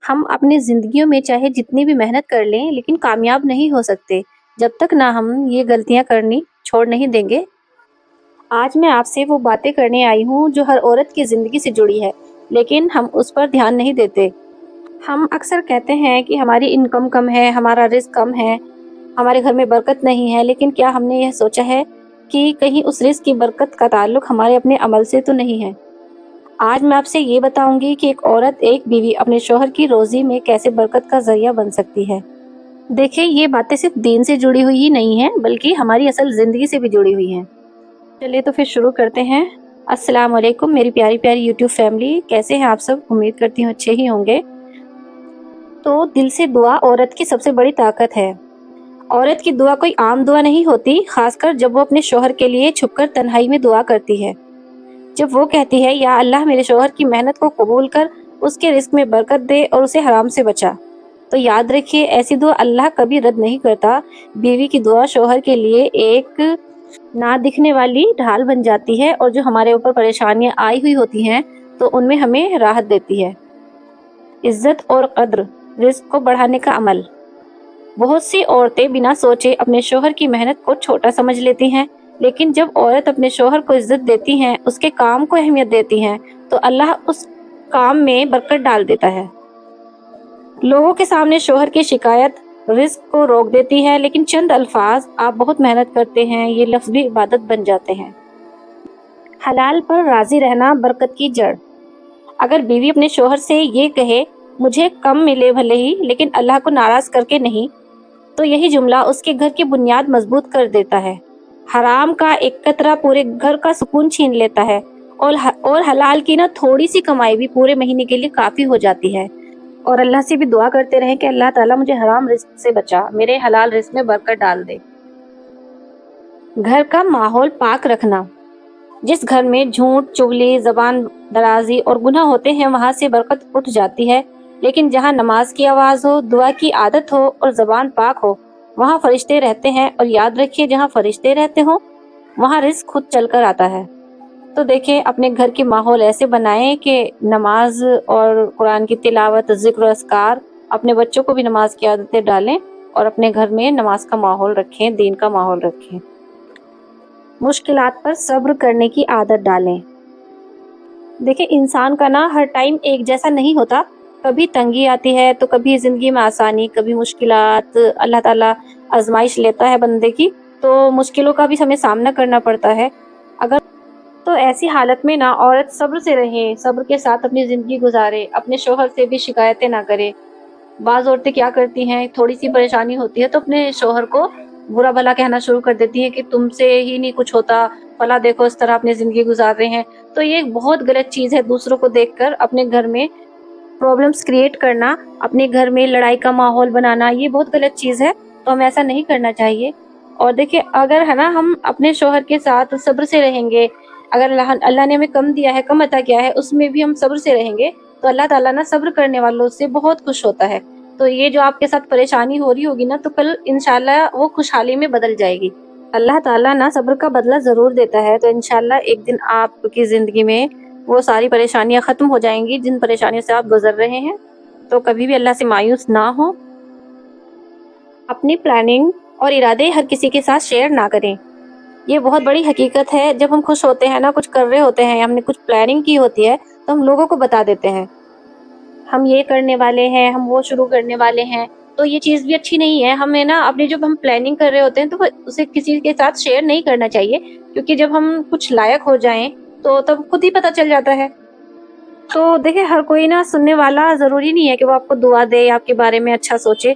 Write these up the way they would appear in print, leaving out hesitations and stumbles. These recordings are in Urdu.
ہم اپنی زندگیوں میں چاہے جتنی بھی محنت کر لیں لیکن کامیاب نہیں ہو سکتے جب تک نہ ہم یہ غلطیاں کرنی چھوڑ نہیں دیں گے۔ آج میں آپ سے وہ باتیں کرنے آئی ہوں جو ہر عورت کی زندگی سے جڑی ہے، لیکن ہم اس پر دھیان نہیں دیتے۔ ہم اکثر کہتے ہیں کہ ہماری انکم کم ہے، ہمارا رزق کم ہے، ہمارے گھر میں برکت نہیں ہے، لیکن کیا ہم نے یہ سوچا ہے کہ کہیں اس رزق کی برکت کا تعلق ہمارے اپنے عمل سے تو نہیں ہے؟ آج میں آپ سے یہ بتاؤں گی کہ ایک عورت، ایک بیوی اپنے شوہر کی روزی میں کیسے برکت کا ذریعہ بن سکتی ہے۔ دیکھیں، یہ باتیں صرف دین سے جڑی ہوئی ہی نہیں ہیں بلکہ ہماری اصل زندگی سے بھی جڑی ہوئی ہیں۔ چلیے تو پھر شروع کرتے ہیں۔ السلام علیکم میری پیاری پیاری یوٹیوب فیملی، کیسے ہیں آپ سب؟ امید کرتی ہوں اچھے ہی ہوں گے۔ تو دل سے دعا عورت کی سب سے بڑی طاقت ہے۔ عورت کی دعا کوئی عام دعا نہیں ہوتی، خاص کر جب وہ اپنے شوہر کے لیے چھپ کر تنہائی میں دعا کرتی ہے۔ جب وہ کہتی ہے، یا اللہ میرے شوہر کی محنت کو قبول کر، اس کے رزق میں برکت دے اور اسے حرام سے بچا، تو یاد رکھیے ایسی دعا اللہ کبھی رد نہیں کرتا۔ بیوی کی دعا شوہر کے لیے ایک نہ دکھنے والی ڈھال بن جاتی ہے، اور جو ہمارے اوپر پریشانیاں آئی ہوئی ہوتی ہیں تو ان میں ہمیں راحت دیتی ہے۔ عزت اور قدر، رزق کو بڑھانے کا عمل۔ بہت سی عورتیں بنا سوچے اپنے شوہر کی محنت کو چھوٹا سمجھ لیتی ہیں، لیکن جب عورت اپنے شوہر کو عزت دیتی ہیں، اس کے کام کو اہمیت دیتی ہیں، تو اللہ اس کام میں برکت ڈال دیتا ہے۔ لوگوں کے سامنے شوہر کی شکایت رزق کو روک دیتی ہے، لیکن چند الفاظ، آپ بہت محنت کرتے ہیں، یہ لفظ بھی عبادت بن جاتے ہیں۔ حلال پر راضی رہنا برکت کی جڑ۔ اگر بیوی اپنے شوہر سے یہ کہے، مجھے کم ملے بھلے ہی لیکن اللہ کو ناراض کر کے نہیں، تو یہی جملہ اس کے گھر کی بنیاد مضبوط کر دیتا ہے۔ حرام کا ایک قطرہ پورے گھر کا سکون چھین لیتا ہے، اور حلال کی تھوڑی سی کمائی بھی پورے مہینے کے لیے کافی ہو جاتی ہے۔ اور اللہ سے بھی دعا کرتے رہیں کہ اللہ تعالیٰ مجھے حرام رزق سے بچا، میرے حلال رزق میں برکت ڈال دے۔ گھر کا ماحول پاک رکھنا۔ جس گھر میں جھوٹ، چغلی، زبان درازی اور گناہ ہوتے ہیں، وہاں سے برکت اٹھ جاتی ہے، لیکن جہاں نماز کی آواز ہو، دعا کی عادت ہو اور زبان پاک ہو، وہاں فرشتے رہتے ہیں۔ اور یاد رکھیے، جہاں فرشتے رہتے ہوں وہاں رزق خود چل کر آتا ہے۔ تو دیکھیں، اپنے گھر کی ماحول ایسے بنائیں کہ نماز اور قرآن کی تلاوت، ذکر و اذکار، اپنے بچوں کو بھی نماز کی عادتیں ڈالیں اور اپنے گھر میں نماز کا ماحول رکھیں، دین کا ماحول رکھیں۔ مشکلات پر صبر کرنے کی عادت ڈالیں۔ دیکھیں، انسان کا ہر ٹائم ایک جیسا نہیں ہوتا، کبھی تنگی آتی ہے تو کبھی زندگی میں آسانی، کبھی مشکلات، اللہ تعالیٰ آزمائش لیتا ہے بندے کی، تو مشکلوں کا بھی ہمیں سامنا کرنا پڑتا ہے۔ تو ایسی حالت میں عورت صبر سے رہے، صبر کے ساتھ اپنی زندگی گزارے، اپنے شوہر سے بھی شکایتیں نہ کرے۔ بعض عورتیں کیا کرتی ہیں، تھوڑی سی پریشانی ہوتی ہے تو اپنے شوہر کو برا بھلا کہنا شروع کر دیتی ہیں کہ تم سے ہی نہیں کچھ ہوتا، فلاں دیکھو اس طرح اپنی زندگی گزار رہے ہیں۔ تو یہ ایک بہت غلط چیز ہے، دوسروں کو دیکھ کر اپنے گھر میں پرابلمس کریٹ کرنا، اپنے گھر میں لڑائی کا ماحول بنانا، یہ بہت غلط چیز ہے، تو ہمیں ایسا نہیں کرنا چاہیے۔ اور دیکھیں، اگر ہم اپنے شوہر کے ساتھ صبر سے رہیں گے، اگر اللہ نے ہمیں کم دیا ہے، کم عطا کیا ہے، اس میں بھی ہم صبر سے رہیں گے، تو اللہ تعالیٰ صبر کرنے والوں سے بہت خوش ہوتا ہے۔ تو یہ جو آپ کے ساتھ پریشانی ہو رہی ہوگی تو کل انشاءاللہ وہ خوشحالی میں بدل جائے گی۔ اللہ تعالیٰ صبر کا بدلہ ضرور دیتا ہے، تو انشاءاللہ ایک دن آپ کی زندگی میں وہ ساری پریشانیاں ختم ہو جائیں گی جن پریشانیوں سے آپ گزر رہے ہیں۔ تو کبھی بھی اللہ سے مایوس نہ ہو۔ اپنی پلاننگ اور ارادے ہر کسی کے ساتھ شیئر نہ کریں۔ یہ بہت بڑی حقیقت ہے، جب ہم خوش ہوتے ہیں کچھ کر رہے ہوتے ہیں، ہم نے کچھ پلاننگ کی ہوتی ہے تو ہم لوگوں کو بتا دیتے ہیں، ہم یہ کرنے والے ہیں، ہم وہ شروع کرنے والے ہیں، تو یہ چیز بھی اچھی نہیں ہے۔ ہمیں اپنی جب ہم پلاننگ کر رہے ہوتے ہیں تو اسے کسی کے ساتھ شیئر نہیں کرنا چاہیے، کیونکہ جب ہم کچھ لائق ہو جائیں تو تب خود ہی پتہ چل جاتا ہے۔ تو دیکھیں، ہر کوئی سننے والا ضروری نہیں ہے کہ وہ آپ کو دعا دے یا آپ کے بارے میں اچھا سوچے۔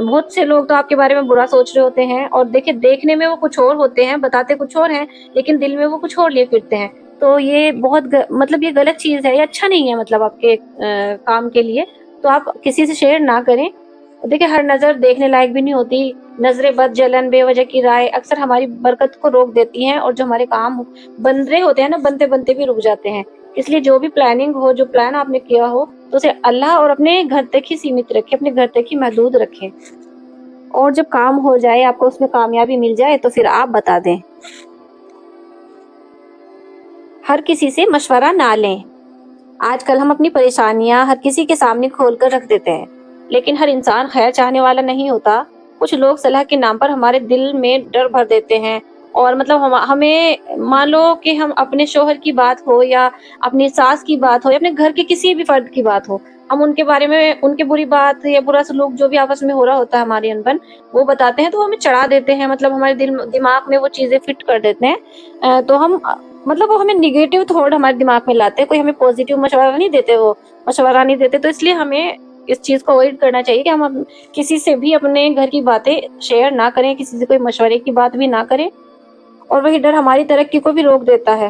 بہت سے لوگ تو آپ کے بارے میں برا سوچ رہے ہوتے ہیں، اور دیکھیں، دیکھنے میں وہ کچھ اور ہوتے ہیں، بتاتے کچھ اور ہیں، لیکن دل میں وہ کچھ اور لیے پھرتے ہیں۔ تو یہ بہت یہ غلط چیز ہے، یہ اچھا نہیں ہے آپ کے کام کے لیے۔ تو آپ کسی سے شیئر نہ کریں۔ دیکھیں، ہر نظر دیکھنے لائق بھی نہیں ہوتی، نظر بد، جلن، بے وجہ کی رائے اکثر ہماری برکت کو روک دیتی ہیں، اور جو ہمارے کام بن رہے ہوتے ہیں بنتے بنتے بھی رک جاتے ہیں۔ اس لیے جو بھی پلاننگ ہو، جو پلان آپ نے کیا ہو، تو اسے اللہ اور اپنے گھر تک ہی سیمت رکھیں، اپنے گھر تک ہی محدود رکھیں، اور جب کام ہو جائے، آپ کو اس میں کامیابی مل جائے تو پھر آپ بتا دیں۔ ہر کسی سے مشورہ نہ لیں۔ آج کل ہم اپنی پریشانیاں ہر کسی کے سامنے کھول کر رکھ دیتے ہیں، لیکن ہر انسان خیر چاہنے والا نہیں ہوتا۔ کچھ لوگ صلاح کے نام پر ہمارے دل میں ڈر بھر دیتے ہیں، اور مطلب ہمیں مان لو کہ ہم اپنے شوہر کی بات ہو یا اپنی ساس کی بات ہو یا اپنے گھر کے کسی بھی فرد کی بات ہو، ہم ان کے بارے میں ان کے بری بات یا برا سلوک جو بھی آپس میں ہو رہا ہوتا ہے ہماری انبن، وہ بتاتے ہیں تو ہمیں چڑھا دیتے ہیں، مطلب ہمارے دماغ میں وہ چیزیں فٹ کر دیتے ہیں۔ تو ہم مطلب وہ ہمیں نیگیٹو تھوڑ ہمارے دماغ میں لاتے ہیں، کوئی ہمیں پوزیٹیو مشورہ نہیں دیتے، وہ مشورہ نہیں دیتے۔ تو اس لیے ہمیں اس چیز کو اوائڈ کرنا چاہیے کہ ہم کسی سے بھی اپنے گھر کی باتیں شیئر نہ کریں، کسی سے کوئی مشورے کی بات بھی نہ کریں، اور وہی ڈر ہماری ترقی کو بھی روک دیتا ہے۔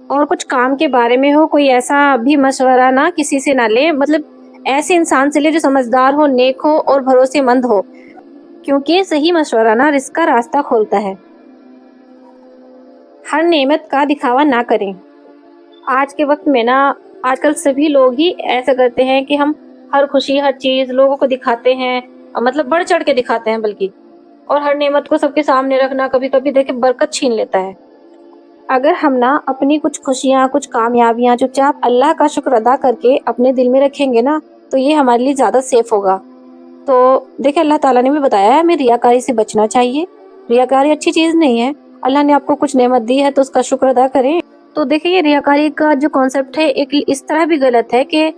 اور کچھ کام کے بارے میں ہو، کوئی ایسا بھی مشورہ نہ کسی سے نہ لیں، مطلب ایسے انسان سے لے جو سمجھدار ہو، نیک ہو اور بھروسے مند ہو، کیونکہ صحیح مشورہ نہ رزق کا راستہ کھولتا ہے۔ ہر نعمت کا دکھاوا نہ کریں۔ آج کے وقت میں آج کل سبھی لوگ ہی ایسا کرتے ہیں کہ ہم ہر خوشی ہر چیز لوگوں کو دکھاتے ہیں، مطلب بڑھ چڑھ کے دکھاتے ہیں بلکہ، اور ہر نعمت کو سب کے سامنے رکھنا کبھی کبھی دیکھے برکت چھین لیتا ہے۔ اگر ہم اپنی کچھ خوشیاں کچھ کامیابیاں چپ چاپ اللہ کا شکر ادا کر کے اپنے دل میں رکھیں گے تو یہ ہمارے لیے زیادہ سیف ہوگا۔ تو دیکھیں اللہ تعالیٰ نے بھی بتایا ہے ہمیں ریاکاری سے بچنا چاہیے۔ ریاکاری اچھی چیز نہیں ہے، اللہ نے آپ کو کچھ نعمت دی ہے تو اس کا شکر ادا کریں۔ تو دیکھیں یہ ریاکاری کا جو کانسیپٹ ہے ایک اس طرح بھی غلط ہے کہ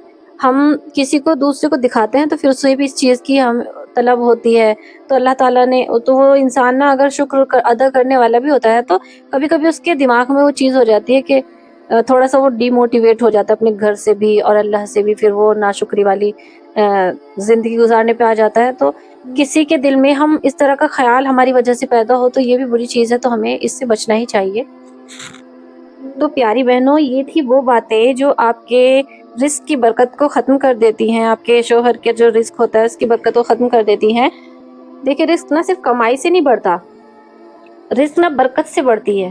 ہم کسی کو دوسرے کو دکھاتے ہیں تو پھر اسے بھی اس چیز کی ہم طلب ہوتی ہے۔ تو اللہ تعالیٰ نے تو وہ انسان اگر شکر ادا کرنے والا بھی ہوتا ہے تو کبھی کبھی اس کے دماغ میں وہ چیز ہو جاتی ہے کہ تھوڑا سا وہ ڈی موٹیویٹ ہو جاتا ہے اپنے گھر سے بھی اور اللہ سے بھی، پھر وہ ناشکری والی زندگی گزارنے پہ آ جاتا ہے۔ تو کسی کے دل میں ہم اس طرح کا خیال ہماری وجہ سے پیدا ہو تو یہ بھی بری چیز ہے، تو ہمیں اس سے بچنا ہی چاہیے۔ تو پیاری بہنوں، یہ تھی وہ باتیں جو آپ کے رزق کی برکت کو ختم کر دیتی ہیں، آپ کے شوہر کے جو رزق ہوتا ہے اس کی برکت کو ختم کر دیتی ہیں۔ دیکھیں رزق نہ صرف کمائی سے نہیں بڑھتا، رزق نہ برکت سے بڑھتی ہے،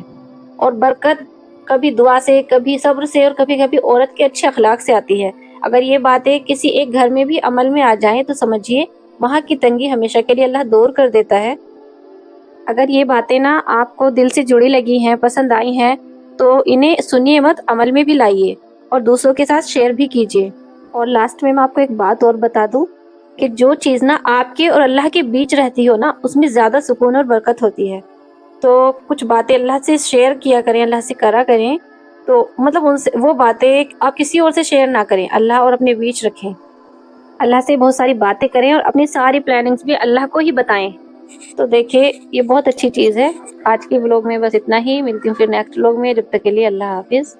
اور برکت کبھی دعا سے، کبھی صبر سے، اور کبھی کبھی عورت کے اچھے اخلاق سے آتی ہے۔ اگر یہ باتیں کسی ایک گھر میں بھی عمل میں آ جائیں تو سمجھیے وہاں کی تنگی ہمیشہ کے لیے اللہ دور کر دیتا ہے۔ اگر یہ باتیں آپ کو دل سے جڑی لگی ہیں، پسند آئی ہیں، تو انہیں سنیے مت، عمل میں بھی لائیے اور دوسروں کے ساتھ شیئر بھی کیجیے۔ اور لاسٹ میں آپ کو ایک بات اور بتا دوں کہ جو چیز آپ کے اور اللہ کے بیچ رہتی ہو اس میں زیادہ سکون اور برکت ہوتی ہے۔ تو کچھ باتیں اللہ سے شیئر کیا کریں، اللہ سے کرا کریں، تو مطلب ان سے وہ باتیں آپ کسی اور سے شیئر نہ کریں، اللہ اور اپنے بیچ رکھیں۔ اللہ سے بہت ساری باتیں کریں اور اپنی ساری پلاننگز بھی اللہ کو ہی بتائیں۔ تو دیکھیں یہ بہت اچھی چیز ہے۔ آج کے ولاگ میں بس اتنا ہی، ملتی ہوں پھر نیکسٹ ولاگ میں، جب تک کے لیے اللہ حافظ۔